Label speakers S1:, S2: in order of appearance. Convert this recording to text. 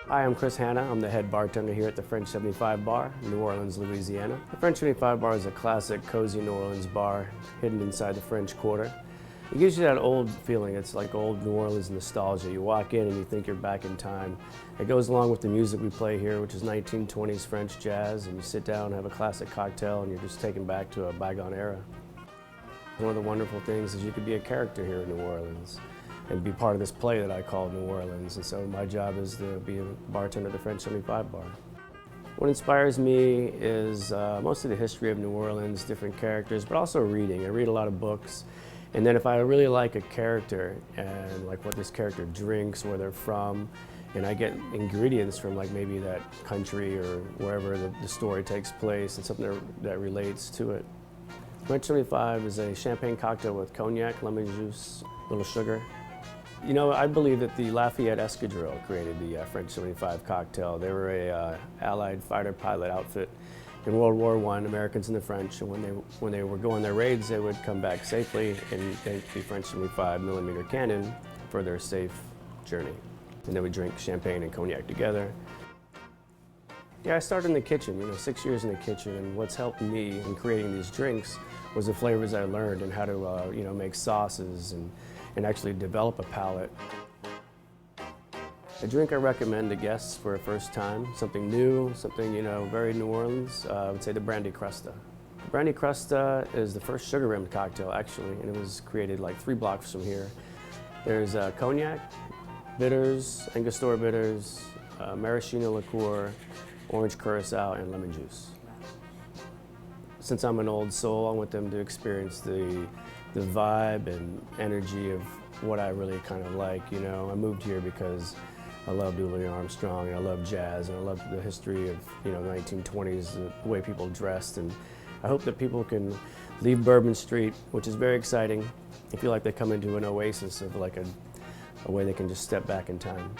S1: Hi, I'm Chris Hanna. I'm the head bartender here at the French 75 Bar in New Orleans, Louisiana. The French 75 Bar is a classic, cozy New Orleans bar hidden inside the French Quarter. It gives you that old feeling. It's like old New Orleans nostalgia. You walk in and you think you're back in time. It goes along with the music we play here, which is 1920s French jazz, and you sit down and have a classic cocktail and you're just taken back to a bygone era. One of the wonderful things is you could be a character here in New Orleans and be part of this play that I call New Orleans. And so my job is to be a bartender at the French 75 Bar. What inspires me is mostly the history of New Orleans, different characters, but also reading. I read a lot of books. And then if I really like a character and like what this character drinks, where they're from, and I get ingredients from like maybe that country or wherever the story takes place and something that relates to it. French 75 is a champagne cocktail with cognac, lemon juice, a little sugar. You know, I believe that the Lafayette Escadrille created the French 75 cocktail. They were a Allied fighter pilot outfit in World War I, Americans and the French, and when they were going their raids, they would come back safely and thank the French 75mm cannon for their safe journey. And they would drink champagne and cognac together. Yeah, I started in the kitchen, 6 years in the kitchen, and what's helped me in creating these drinks was the flavors I learned and how to, make sauces and actually develop a palate. A drink I recommend to guests for a first time, something new, something, very New Orleans, I would say the Brandy Crusta. The Brandy Crusta is the first sugar-rimmed cocktail, actually, and it was created like 3 blocks from here. There's cognac, bitters, Angostura bitters, maraschino liqueur, orange curacao, and lemon juice. Since I'm an old soul, I want them to experience the vibe and energy of what I really kind of like. I moved here because I love Louis Armstrong, and I love jazz, and I love the history of, 1920s, the way people dressed. And I hope that people can leave Bourbon Street, which is very exciting, and feel like they come into an oasis of like a way they can just step back in time.